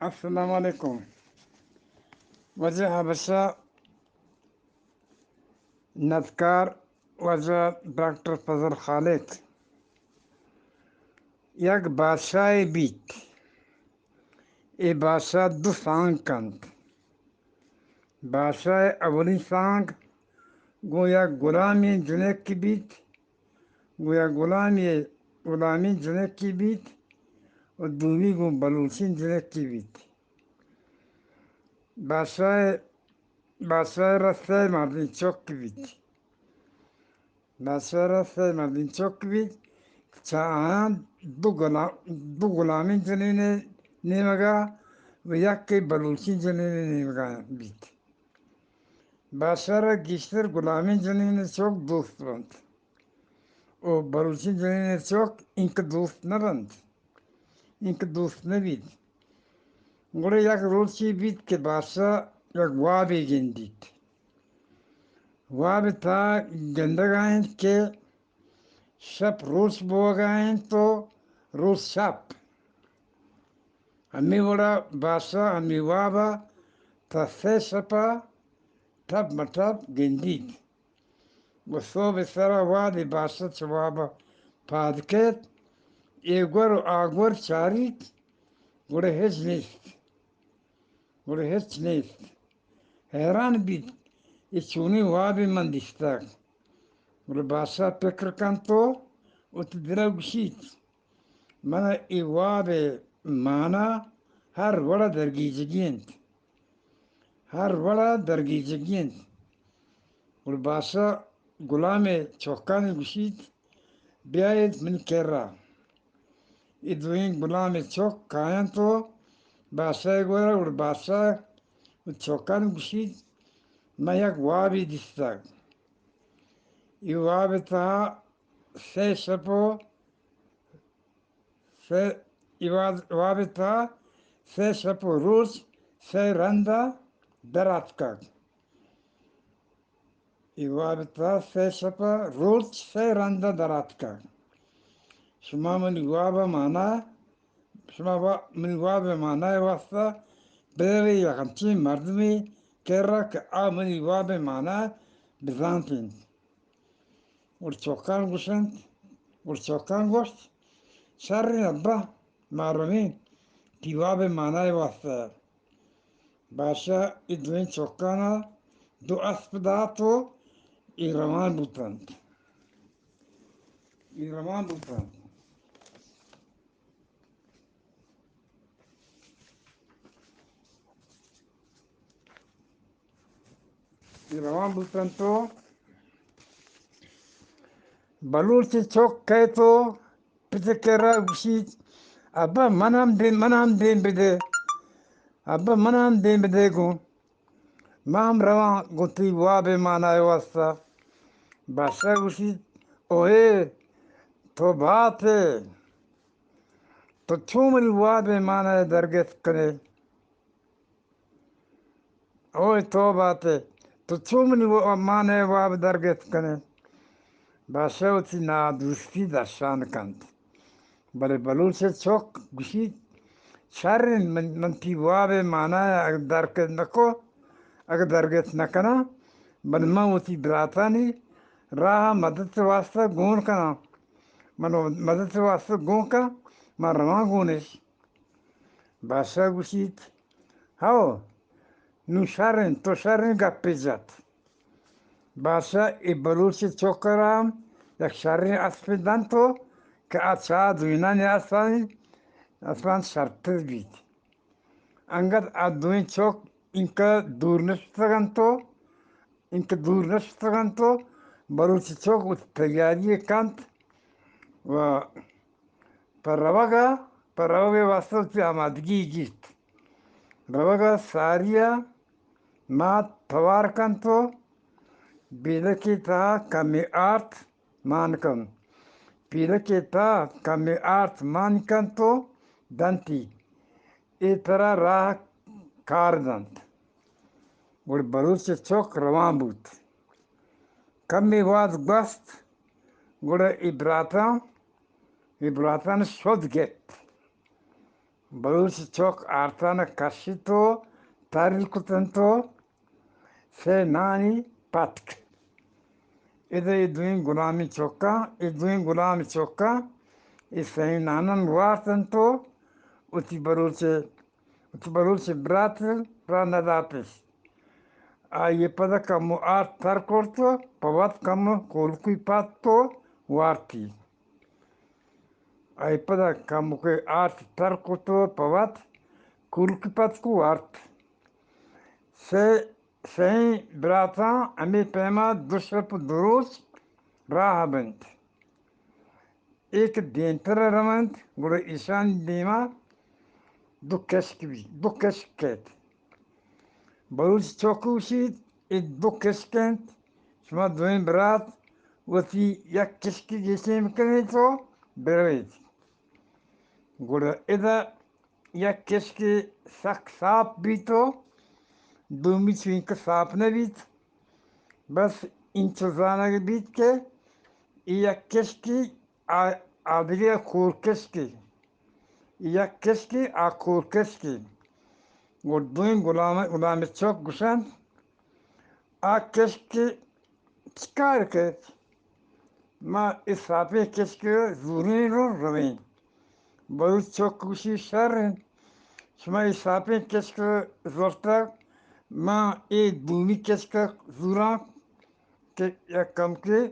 السلام علیکم. وزیر حبشہ نتکار وزیر ڈاکٹر فضل خالق یک بادشاہ بیت ای بادشاہ دو سانگ کند. بادشاہ اولی سانگ گویا غلامی جنک کی بیت، گویا غلامی جنک کی بیت، اور دومی گو بلوچی جنک کی بیت. بادشاہ رسے مردین چوک کی بیت. بادشاہ رسے مردین چوک کی بیت چاہاں دو غلامی جنینے نیمگا و یک کے بلوچی جنینے نیمگا بیت. بادشاہ را گیشتر غلامی جنینے چوک دوست بند و بلوچی جنینے چوک انک دوست نبند، انک دوست نبید. گوڑے یک روچی بیت کہ بادشاہ یک وابی گندید. واب تا گندگائیں کہ شب روز بوگائیں تو روز شب. ہمی وڑا بادشاہ ہمی وابا تا سے شپا ٹب مٹب گندید. و صوب سرا وادی بادشاہ چوابا پادکت ایگور و آگور چارید. گوڑے ہچ نیست، گوڑے ہچ نیست. حیران بید یہ چونی وابی من دیستگ. گوڑے بادشاہ فکر کن تو ات دلہ گشید من ای واب مانا ہر وڑا درگیجگیند، ہر وڑا درگیجگیند. گوڑے بادشاہ غلام چوکانی گشید بیاید من کرا. ای دوئین غلام چوک کائن تو بادشاہ گورا گوڑے بادشاہ چوکانی گشید من یک وابی دیستگ. ای واب تا سے شپو واب تا سے شپو روز سے رندہ دراتکگ. ای واب تا سے شپا روز سے رندہ دراتکگ. شما منی وابا مانا منی وابا مانا واسطہ بیوی یا ہمچین مردمی کہہ رہا کہ آ منی وابا مانا بزانتین. اور چوکان گوشند اور چوکان گوشت شرین ابا معلومین تی وابا مانا واسطہ. بادشاہ ای دوین چوکانا دو اسب داتو ای روان بوتند، ای روان بوتند. ای روان بوتند تو بلوچ چوک کہے تو پتکرہ گوشید ابا من ہم دین بده، ابا من ہم دین بده گو ما ہم روان گوتی واب مانای واسطہ. بادشاہ گوشید اوہے تو بات ہے تو چون منی واب مانای درگت کنے. اوہ تو بات ہے تو چون منی مانای واب درگت کنے. بادشاہ ہوتی نادوستی درشان کند. بلے بلوچ چوک گوشید شرین من تی واب مانای اگر درگت نکو، اگر درگت نکنا من ہوتی براتانی راہ مدد واسطہ گون کنا. من مدد واسطہ گون کنا من روان گونش. بادشاہ گوشید ہاو نو شرین تو شرین گپی جت. بادشاہ ای بلوچ چوکرام یک شرین اسب دن تو کہ اچھا دوینانی اسبان شرطر بید. انگد دوین چوک انکا دور نشتگن تو بلوچ چوک ات تیاری کند و پر روگا واسطہ تی آمادگی گیت. روگا ساریا مات توار کن تو بیلکی تا کمی آرت مان کن. بیلکی تا کمی آرت مان کن تو دنتی ای طرح راہ کار دند. گوڑ بلوچ چوک روان بود. کمی واد گوست گوڑ ای براتان شد گت. بلوچ چوک آرتانا کشیتو تاریلکتنتو سے نانی پاتک ادھر دوین غلامی چوکا دوین غلامی چوکا اس سے نانن وارتنتو uti baruch bratel pranadapis ai pada kamu art tarkorto pavat kamu kolkui patto warti ai pada kamu ke art tarkorto pavat kulki patku wart se sei brata ami pema dushap durus rahabent ek dintra ramant gure ishan dima Dukkeşket. Baruch çokuşit Dukkeşkent. Şuma duyun brat. Vati yak keşki geçeyim kanito. Bereit. Gura eda yak keşki sak sap bito. Dumi çünkü sap ne bit. Bas intizana bit ke. Yak keşki adliye kur keşki. Yak keşki a kur keşki. Gurduin gulame çok güzel. A keşke çıkar ke. Ma isafe keşke zurin rovin. Balık çok kuşi şerrin. Şuma isafe keşke zorta. Ma dumi keşke zuran. Ke yakam ke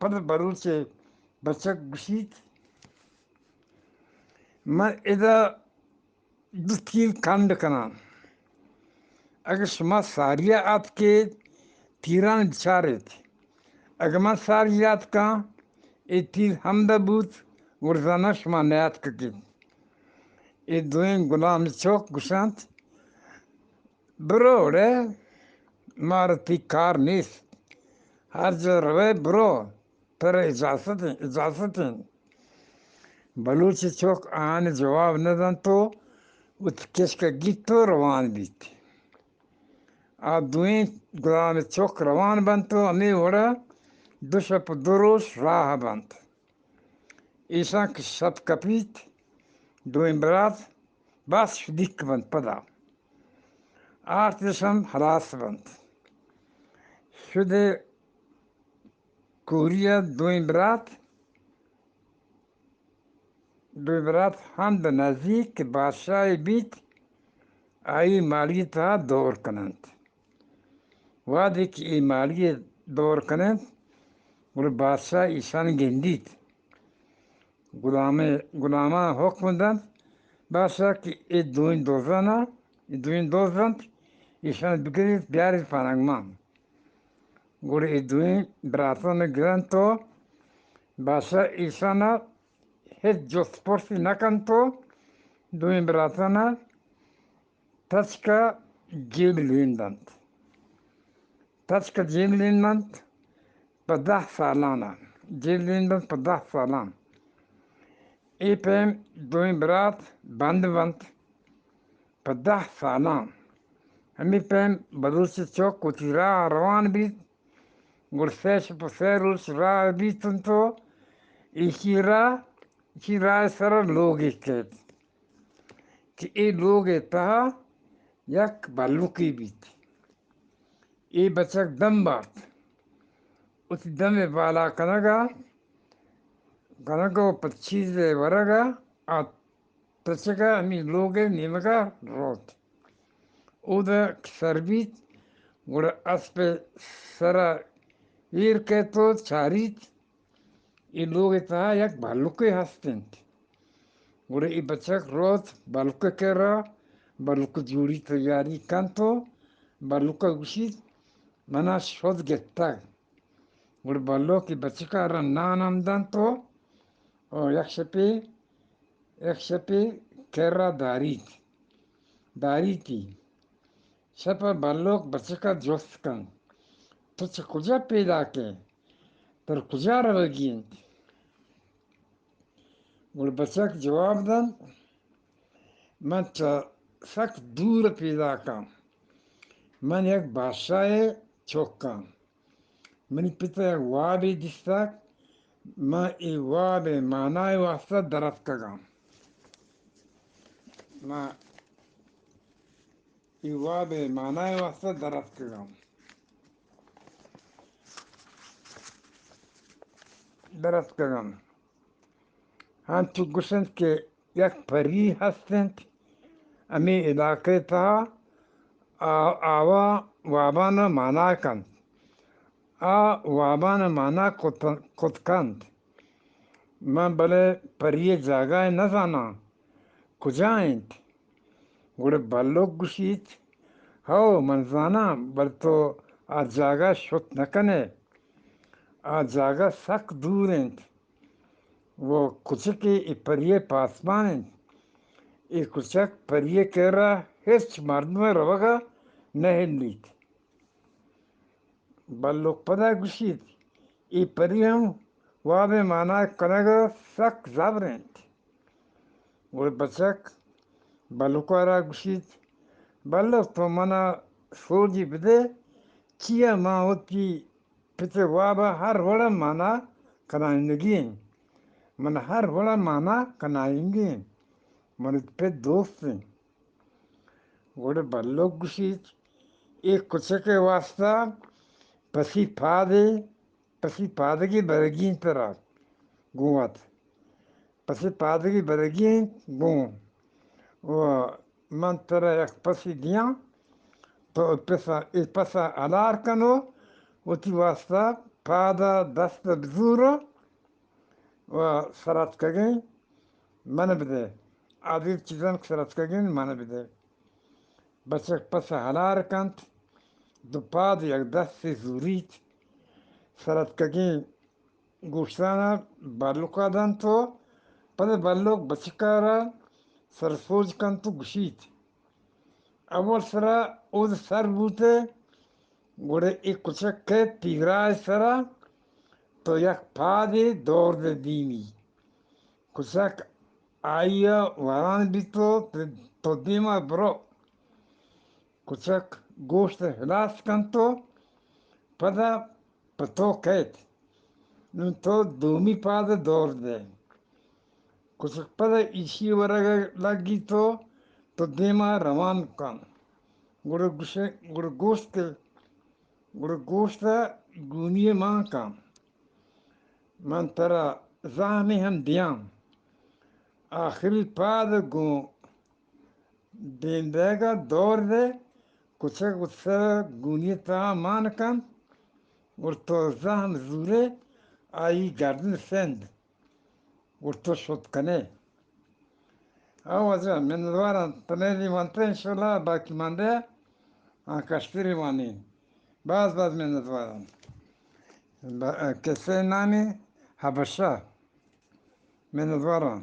Pad bachak güçit. Ma eda dutkil kand kanan. اگر شما ساریات کے تیران بچارت اگر ما ساریات کا ای تیر حمدہ بود ورزانہ شما نیات ککید ای دوین غلام چوک گشانت برو رے مارتی کار نیست ہر جا روے برو پر اجازتیں بلوچ چوک آن جواب ندن تو اتکش کا گیتو روان بیت دوین غلام چوک روان بنتو امی وڑا دوشپ دروش راہ بنت ایسا که شب کپیت دوین برات باس شدیک بنت پدا آرتشم حراس بنت شده کوریا دوین برات هم به نزدیک بادشاہ بیت آئی مالی تا دور کنند وادی که ای مالی دور کنند اور بادشاہ ایشان گندید غلاما حکم دن بادشاہ که ای دوین دوزند ایشان بگیرید بیارید پانگمان گوڑ ای دوین براتان گرن تو بادشاہ ایشان هیچ جست پرسی نکن تو دوین براتان تچکا جیب لیندند په 10 سالانه جیل لیندند په 10 سالان ای پیم دوین برات بند په 10 سالان همی پیم بلوچ چوک کتی راه روان بید گرسش په سیروش راه بیتن تو ایشی راه سر لوگی کد که ای لوگی تا یک بلوکی بیت ای بچک دم بارد اس دم بالا کنگا 25 ورگا تچگا امی لوگے نیمگا روت او دا سربیت گوڑا اسپ سرا ویر کے تو چاریت ای لوگے تا یک بھلوکے ہستند گوڑا ای بچک روت بھلوکے کرا بھلوکے جوڑی تیاری کنتو بھلوکے گوشید منا شد گتگ گوڑا بھلوکی بچکا را نانم دن تو یک شپی کرا داریتی شپا بلوک بچکا جست کن تو چه کجا پیدا که در کجا روگیند گوڑا بچک جواب دن من چه سخت دور پیدا کن من یک بادشاہ چوک کن منی پتا یک وابی دستک ما ایواب معنای واسطه درست کگم ما ایواب معنای واسطه درست کگم درست کگم هم تو گوشند که یک پری هستند امی علاقه تا آوا وابان معنا کند وابان معنا کت کند من بله پری جاگه نزانم کجایند گوڑه بلوک گوشید هاو من زانم بل تو آ جاگه شد نکنه آ جاگه سخت دورند و کوچکی ای پریه پاسمانند ای کوچک پریه که را هیچ مردم روگا نهندید بلوک پدا گوشید ای پری هم واب مانا کنگا سخت زبرند و بچک بلوکا را گوشید بلوک تو منا سوجی بده چیه ما ہوتی پچه وابا هر وڑا مانا کنائندگین من هر وڑا مانا کنائنگین من پہ دوست ہیں وڑے بلوک گوشید ایک کچھکے واسطہ پسی پادگی برگین ترا گوات پسی پادگی برگین گون و من ترا یک پسی دیاں تو پسا علار کنو و تی واسطہ پادا دست بزورو و سرات کگین من بده عادی چیزان سرات کگین من بده بچک پسا علار کند دو پاد یک دست زورید سرات کگین گوشتانا بلوکا دن تو پده بلوک بچکارا سرسوج کن تو گوشید اول سرا اوز سر بوته گوڑه ای کچک که پیگرای سرا تو یک پادی دور ده دیمی کچک آیا وران بیتو تو دیما برو کچک گوشت حلاس کن تو پدا پتو کهت نون تو دومی پاد دور ده کچک پدا ایشی ورگ لگی تو دیما روان کن گوڑه گوشت گونی مان کن من ترا زهمی هم دیام آخری پاد گون دیندگا دور ده کچک سر گونی تا مان کن اور تو زهم زوره آئی گردن سند اور تو شد کنه آوازا من دوارم تنیلی وانتا انشالله باقی مانده کشتری وانی باز من دوارم کسی نامی حبشه من دوارم